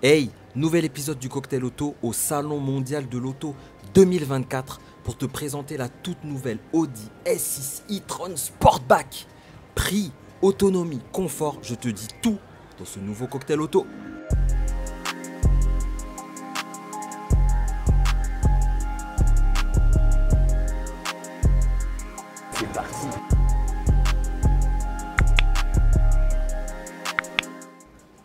Hey, nouvel épisode du Cocktail Auto au Salon Mondial de l'Auto 2024 pour te présenter la toute nouvelle Audi S6 e-tron Sportback. Prix, autonomie, confort, je te dis tout dans ce nouveau Cocktail Auto. C'est parti.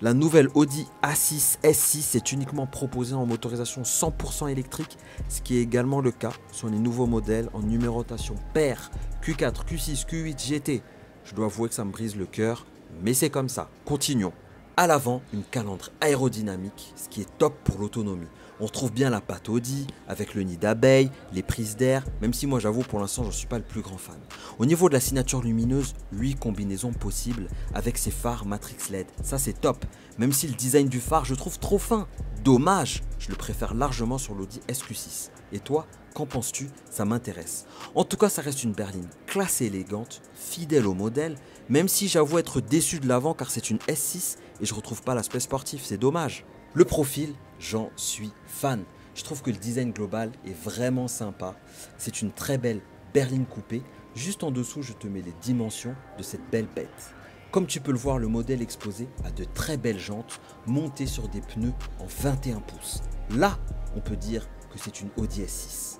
La nouvelle Audi A6 S6 est uniquement proposée en motorisation 100% électrique, ce qui est également le cas sur les nouveaux modèles en numérotation paire Q4, Q6, Q8, GT. Je dois avouer que ça me brise le cœur, mais c'est comme ça. Continuons. À l'avant, une calandre aérodynamique, ce qui est top pour l'autonomie. On retrouve bien la patte Audi, avec le nid d'abeille, les prises d'air, même si moi j'avoue pour l'instant je ne suis pas le plus grand fan. Au niveau de la signature lumineuse, 8 combinaisons possibles avec ses phares Matrix LED. Ça c'est top, même si le design du phare je trouve trop fin. Dommage, je le préfère largement sur l'Audi SQ6. Et toi, qu'en penses-tu? Ça m'intéresse. En tout cas, ça reste une berline classe et élégante, fidèle au modèle, même si j'avoue être déçu de l'avant car c'est une S6 et je retrouve pas l'aspect sportif, c'est dommage. Le profil, j'en suis fan. Je trouve que le design global est vraiment sympa. C'est une très belle berline coupée. Juste en dessous, je te mets les dimensions de cette belle bête. Comme tu peux le voir, le modèle exposé a de très belles jantes montées sur des pneus en 21 pouces. Là, on peut dire que c'est une Audi S6.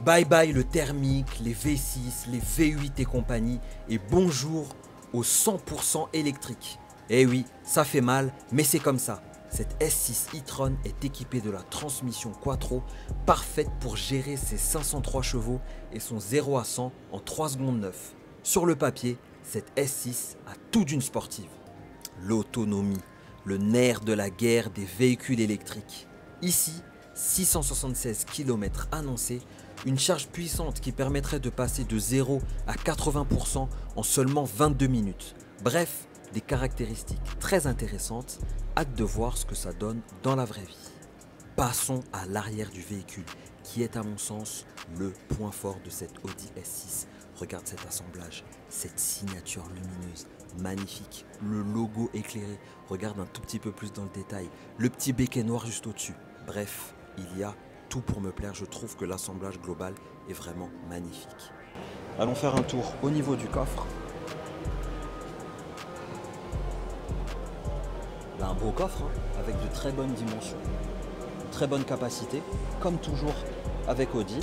Bye bye le thermique, les V6, les V8 et compagnie, et bonjour au 100% électrique. Eh oui, ça fait mal, mais c'est comme ça. Cette S6 e-tron est équipée de la transmission Quattro, parfaite pour gérer ses 503 chevaux et son 0 à 100 en 3 secondes 9. Sur le papier, cette S6 a tout d'une sportive. L'autonomie, le nerf de la guerre des véhicules électriques. Ici, 676 km annoncés, une charge puissante qui permettrait de passer de 0 à 80% en seulement 22 minutes. Bref, des caractéristiques très intéressantes, hâte de voir ce que ça donne dans la vraie vie. Passons à l'arrière du véhicule, qui est à mon sens le point fort de cette Audi S6. Regarde cet assemblage, cette signature lumineuse, magnifique, le logo éclairé, regarde un tout petit peu plus dans le détail, le petit béquet noir juste au-dessus. Bref, il y a tout pour me plaire, je trouve que l'assemblage global est vraiment magnifique. Allons faire un tour au niveau du coffre. Là, un beau coffre hein, avec de très bonnes dimensions, de très bonne capacité, comme toujours avec Audi.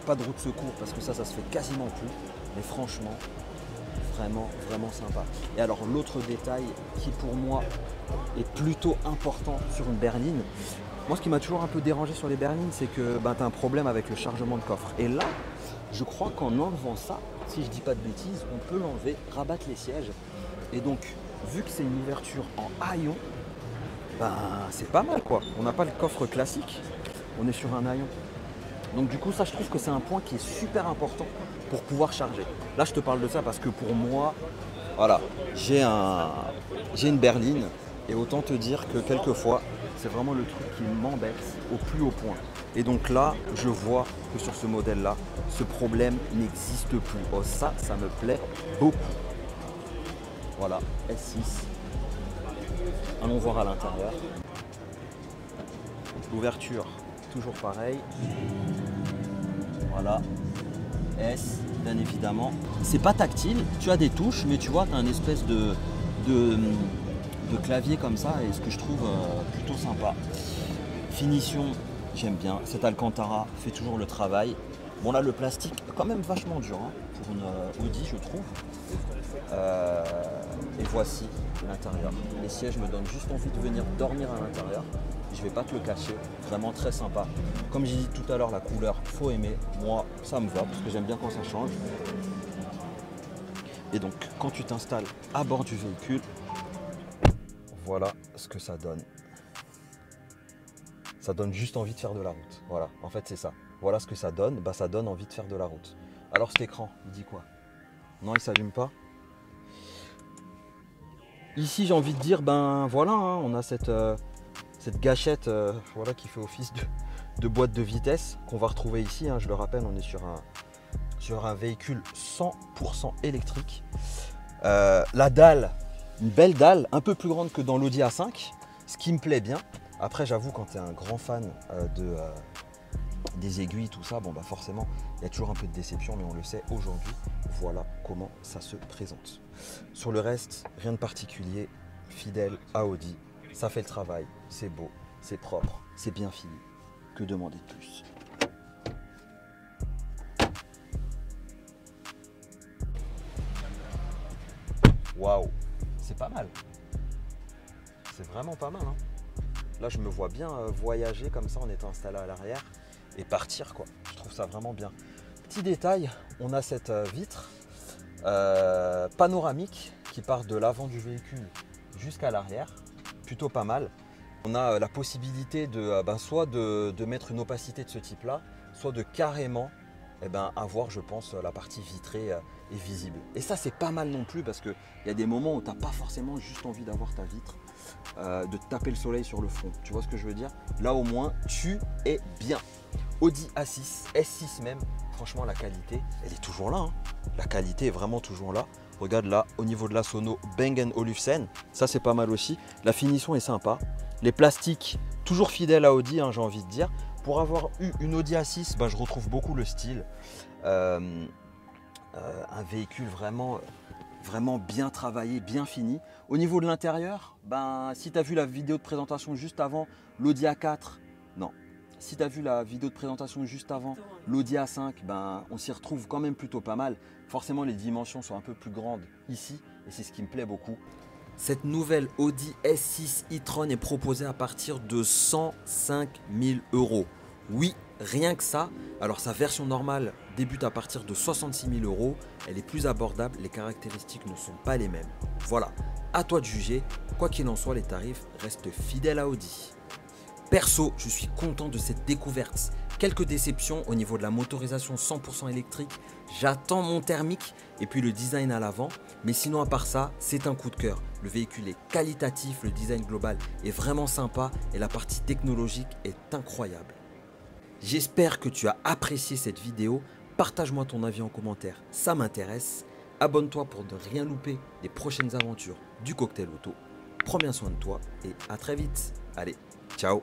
Pas de roue de secours parce que ça se fait quasiment plus, mais franchement, vraiment sympa. Et alors l'autre détail qui pour moi est plutôt important sur une berline, moi ce qui m'a toujours un peu dérangé sur les berlines, c'est que tu as un problème avec le chargement de coffre. Et là, je crois qu'en enlevant ça, si je dis pas de bêtises, on peut l'enlever, rabattre les sièges. Et donc, vu que c'est une ouverture en haillon, c'est pas mal quoi. On n'a pas le coffre classique, on est sur un haillon. Donc du coup, ça je trouve que c'est un point qui est super important pour pouvoir charger. Là, je te parle de ça parce que pour moi, voilà, j'ai une berline et autant te dire que quelquefois, c'est vraiment le truc qui m'embête au plus haut point. Et donc là, je vois que sur ce modèle-là, ce problème n'existe plus. Oh, ça me plaît beaucoup. Voilà, S6. Allons voir à l'intérieur. L'ouverture, toujours pareil. Voilà. S, bien évidemment. C'est pas tactile, tu as des touches, mais tu vois, tu as une espèce de clavier comme ça, et ce que je trouve plutôt sympa. Finition, j'aime bien. Cet Alcantara fait toujours le travail. Bon là, le plastique est quand même vachement dur hein, pour une Audi, je trouve. Et voici l'intérieur. Les sièges me donnent juste envie de venir dormir à l'intérieur. Je vais pas te le cacher, vraiment très sympa. Comme j'ai dit tout à l'heure, la couleur, faut aimer. Moi, ça me va parce que j'aime bien quand ça change. Et donc, quand tu t'installes à bord du véhicule, voilà ce que ça donne. Ça donne juste envie de faire de la route. Voilà, en fait c'est ça. Voilà ce que ça donne, ça donne envie de faire de la route. Alors cet écran, il dit quoi? Non, il s'allume pas. Ici j'ai envie de dire, voilà, hein, on a cette gâchette voilà, qui fait office de boîte de vitesse qu'on va retrouver ici. Hein, je le rappelle, on est sur un véhicule 100% électrique. La dalle, Une belle dalle, un peu plus grande que dans l'Audi A5, ce qui me plaît bien. Après, j'avoue, quand tu es un grand fan des aiguilles, tout ça, bon bah forcément, il y a toujours un peu de déception, mais on le sait aujourd'hui. Voilà comment ça se présente. Sur le reste, rien de particulier, fidèle à Audi. Ça fait le travail, c'est beau, c'est propre, c'est bien fini. Que demander de plus? Waouh, c'est pas mal. C'est vraiment pas mal. Hein. Là, je me vois bien voyager comme ça en étant installé à l'arrière et partir, quoi. Je trouve ça vraiment bien. Petit détail, on a cette vitre panoramique qui part de l'avant du véhicule jusqu'à l'arrière. Plutôt pas mal. On a la possibilité de soit de mettre une opacité de ce type-là, soit de carrément avoir, je pense, la partie vitrée et visible. Et ça, c'est pas mal non plus parce qu'il y a des moments où tu n'as pas forcément juste envie d'avoir ta vitre, de te taper le soleil sur le front. Tu vois ce que je veux dire? Là, au moins, tu es bien. Audi A6, S6 même, franchement, la qualité, elle est toujours là. Hein. La qualité est vraiment toujours là. Regarde là, au niveau de la sono, Bang & Olufsen, ça c'est pas mal aussi. La finition est sympa. Les plastiques, toujours fidèles à Audi, hein, j'ai envie de dire. Pour avoir eu une Audi A6, je retrouve beaucoup le style. Un véhicule vraiment bien travaillé, bien fini. Au niveau de l'intérieur, si tu as vu la vidéo de présentation juste avant l'Audi A4, non. Si tu as vu la vidéo de présentation juste avant l'Audi A5, on s'y retrouve quand même plutôt pas mal. Forcément, les dimensions sont un peu plus grandes ici et c'est ce qui me plaît beaucoup. Cette nouvelle Audi S6 e-tron est proposée à partir de 105 000 €. Oui, rien que ça. Alors sa version normale débute à partir de 66 000 €. Elle est plus abordable, les caractéristiques ne sont pas les mêmes. Voilà, à toi de juger. Quoi qu'il en soit, les tarifs restent fidèles à Audi. Perso, je suis content de cette découverte. Quelques déceptions au niveau de la motorisation 100% électrique. J'attends mon thermique et puis le design à l'avant. Mais sinon, à part ça, c'est un coup de cœur. Le véhicule est qualitatif, le design global est vraiment sympa et la partie technologique est incroyable. J'espère que tu as apprécié cette vidéo. Partage-moi ton avis en commentaire, ça m'intéresse. Abonne-toi pour ne rien louper des prochaines aventures du Cocktail Auto. Prends bien soin de toi et à très vite. Allez, ciao!